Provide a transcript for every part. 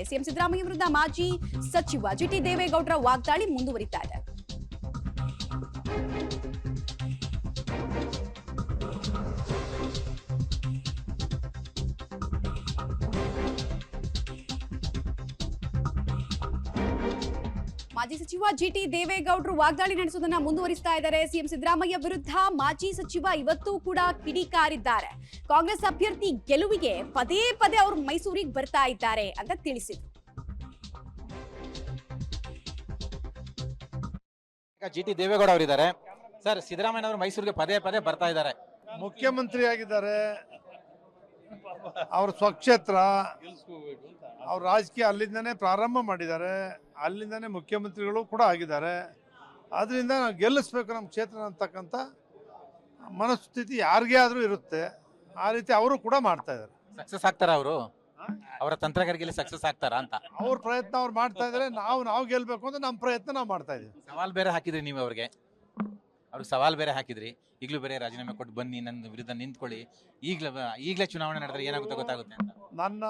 CM Siddaramaiah ವಿರುದ್ಧ ಮಾಜಿ ಸಚಿವ ಜಿಟಿ ದೇವೇಗೌಡರ ವಾಗ್ದಾಳಿ ಮುಂದುವರಿತಾ ಇದೆ. ಮಾಜಿ ಸಚಿವ ಜಿಟಿ ದೇವೇಗೌಡರು ವಾಗ್ದಾಳಿ ನಡೆಸುವುದನ್ನ ಮುಂದುವರಿಸ್ತಾ ಇದ್ದಾರೆ. ಸಿಎಂ ಸಿದ್ದರಾಮಯ್ಯ ವಿರುದ್ಧ ಮಾಜಿ ಸಚಿವ ಇವತ್ತೂ ಕೂಡ ಕಿಡಿಕಾರಿದ್ದಾರೆ. ಕಾಂಗ್ರೆಸ್ ಅಭ್ಯರ್ಥಿ ಗೆಲುವಿಗೆ ಪದೇ ಪದೇ ಅವರು ಮೈಸೂರಿಗೆ ಬರ್ತಾ ಇದ್ದಾರೆ ಅಂತ ತಿಳಿಸಿದ್ರು. ಜಿಟಿ ದೇವೇಗೌಡ ಅವರಿದ್ದಾರೆ. ಸರ್, ಸಿದ್ದರಾಮಯ್ಯ ಅವರು ಮೈಸೂರಿಗೆ ಪದೇ ಪದೇ ಬರ್ತಾ ಇದ್ದಾರೆ. ಮುಖ್ಯಮಂತ್ರಿ ಆಗಿದ್ದಾರೆ, ಅವ್ರ ಸ್ವಕ್ಷೇತ್ರ, ಅವ್ರ ರಾಜಕೀಯ ಅಲ್ಲಿಂದನೇ ಪ್ರಾರಂಭ ಮಾಡಿದ್ದಾರೆ, ಅಲ್ಲಿಂದನೇ ಮುಖ್ಯಮಂತ್ರಿಗಳು ಕೂಡ ಆಗಿದ್ದಾರೆ. ಅದರಿಂದ ನಾವು ಗೆಲ್ಲಿಸ್ಬೇಕು ನಮ್ಮ ಕ್ಷೇತ್ರ ಅಂತಕ್ಕಂಥ ಮನಸ್ಥಿತಿ ಯಾರಿಗೇ ಆದರೂ ಇರುತ್ತೆ. ಆ ರೀತಿ ಅವರು ಕೂಡ ಮಾಡ್ತಾ ಇದ್ದಾರೆ. ಸಕ್ಸಸ್ ಆಗ್ತಾರ ಅವರು? ಅವರ ತಂತ್ರಗಾರಿಕೆಯಲ್ಲಿ ಸಕ್ಸಸ್ ಆಗ್ತಾರಾ ಅಂತ ಅವ್ರ ಪ್ರಯತ್ನ ಅವ್ರು ಮಾಡ್ತಾ ಇದ್ದಾರೆ. ನಾವು ಗೆಲ್ಲಬೇಕು ಅಂತ ನಮ್ಮ ಪ್ರಯತ್ನ ನಾವು ಮಾಡ್ತಾ ಇದ್ದೀವಿ. ಸವಾಲ್ ಬೇರೆ ಹಾಕಿದ್ರಿ ನೀವು ಅವ್ರಿಗೆ ಸವಾಲ್ ಬೇರೆ ಹಾಕಿದ್ರಿ. ಈಗಲೂ ಬೇರೆ ರಾಜೀನಾಮೆ ಕೊಟ್ಟು ಬನ್ನಿ, ನನ್ನ ವಿರುದ್ಧ ನಿಂತ್ಕೊಳ್ಳಿ, ಈಗಲೇ ಚುನಾವಣೆ ನಡೆದ್ರೆ ಏನಾಗುತ್ತೆ ಗೊತ್ತಾಗುತ್ತೆ ಅಂತ. ನನ್ನ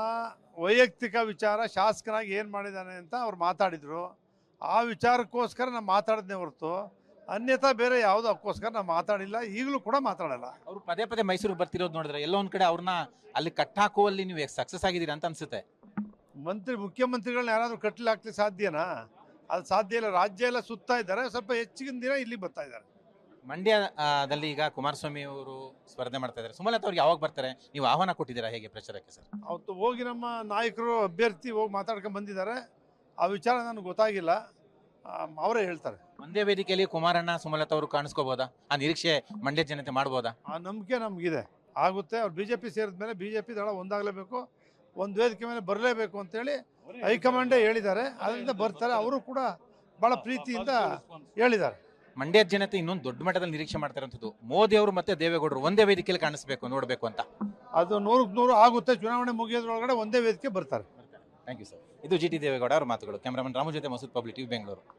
ವೈಯಕ್ತಿಕ ವಿಚಾರ ಶಾಸಕನಾಗಿ ಏನು ಮಾಡಿದ್ದಾನೆ ಅಂತ ಅವ್ರು ಮಾತಾಡಿದರು. ಆ ವಿಚಾರಕ್ಕೋಸ್ಕರ ನಾನು ಮಾತಾಡಿದ್ನೇ ಹೊರತು ಅನ್ಯಥಾ ಬೇರೆ ಯಾವುದೋ ಅದಕ್ಕೋಸ್ಕರ ನಾನು ಮಾತಾಡಿಲ್ಲ, ಈಗಲೂ ಕೂಡ ಮಾತಾಡಲ್ಲ. ಅವ್ರು ಪದೇ ಪದೇ ಮೈಸೂರಿಗೆ ಬರ್ತಿರೋದು ನೋಡಿದ್ರೆ ಎಲ್ಲೋ ಒಂದ್ ಕಡೆ ಅವ್ರನ್ನ ಅಲ್ಲಿ ಕಟ್ಟಾಕುವಲ್ಲಿ ನೀವು ಸಕ್ಸಸ್ ಆಗಿದ್ದೀರಾ ಅಂತ ಅನ್ಸುತ್ತೆ. ಮುಖ್ಯಮಂತ್ರಿಗಳನ್ನ ಯಾರಾದರೂ ಕಟ್ಲಿ ಹಾಕ್ಲಿಕ್ಕೆ ಸಾಧ್ಯನಾ? ಅದು ಸಾಧ್ಯ ಇಲ್ಲ. ರಾಜ್ಯ ಎಲ್ಲ ಸುತ್ತಾ ಇದ್ದಾರೆ, ಸ್ವಲ್ಪ ಹೆಚ್ಚಿನ ದಿನ ಇಲ್ಲಿ ಬರ್ತಾ ಇದ್ದಾರೆ. ಮಂಡ್ಯದಲ್ಲಿ ಈಗ ಕುಮಾರಸ್ವಾಮಿ ಅವರು ಸ್ಪರ್ಧೆ ಮಾಡ್ತಾ ಇದ್ದಾರೆ. ಸುಮಲತಾ ಅವ್ರಿಗೆ ಯಾವಾಗ ಬರ್ತಾರೆ? ನೀವು ಆಹ್ವಾನ ಕೊಟ್ಟಿದ್ದೀರಾ ಹೇಗೆ ಪ್ರಚಾರಕ್ಕೆ ಸರ್? ಅವತ್ತು ಹೋಗಿ ನಮ್ಮ ನಾಯಕರು ಅಭ್ಯರ್ಥಿ ಹೋಗಿ ಮಾತಾಡ್ಕೊಂಡು ಬಂದಿದ್ದಾರೆ. ಆ ವಿಚಾರ ನನಗೆ ಗೊತ್ತಾಗಿಲ್ಲ, ಅವರೇ ಹೇಳ್ತಾರೆ. ಒಂದೇ ವೇದಿಕೆಯಲ್ಲಿ ಕುಮಾರಣ್ಣ ಸುಮಲತಾ ಅವರು ಕಾಣಿಸ್ಕೋಬೋದಾ? ಆ ನಿರೀಕ್ಷೆ ಮಂಡ್ಯ ಜನತೆ ಮಾಡ್ಬೋದಾ? ಆ ನಂಬಿಕೆ ನಮಗಿದೆ, ಆಗುತ್ತೆ. ಅವ್ರು ಬಿಜೆಪಿ ಸೇರಿದ ಮೇಲೆ ಬಿಜೆಪಿ ದಳ ಒಂದಾಗಲೇಬೇಕು, ಒಂದು ವೇದಿಕೆ ಮೇಲೆ ಬರಲೇಬೇಕು ಅಂತೇಳಿ ಹೈಕಮಾಂಡೇ ಹೇಳಿದ್ದಾರೆ. ಅದರಿಂದ ಬರ್ತಾರೆ. ಅವರು ಕೂಡ ಬಹಳ ಪ್ರೀತಿಯಿಂದ ಹೇಳಿದ್ದಾರೆ. ಮಂಡ್ಯ ಜನತೆ ಇನ್ನೊಂದು ದೊಡ್ಡ ಮಟ್ಟದಲ್ಲಿ ನಿರೀಕ್ಷೆ ಮಾಡ್ತಾ ಇರುವಂಥದ್ದು ಮೋದಿ ಅವರು ಮತ್ತೆ ದೇವೇಗೌಡರು ಒಂದೇ ವೇದಿಕೆಯಲ್ಲಿ ಕಾಣಿಸ್ಬೇಕು, ನೋಡ್ಬೇಕು ಅಂತ. ಅದು 100% ಆಗುತ್ತೆ. ಚುನಾವಣೆ ಮುಗಿಯೋದ್ರೊಳಗಡೆ ಒಂದೇ ವೇದಿಕೆ ಬರ್ತಾರೆ. Thank you sir. ಇದು ಜಿಟಿ ದೇವೇಗೌಡ ಅವರ ಮಾತುಗಳು. ಕ್ಯಾಮರಾಮನ್ ರಾಮು ಜೊತೆ ಮಸೂದ್ ಪಬ್ಲಿಕ್ ಟಿವಿ, ಬೆಂಗಳೂರು.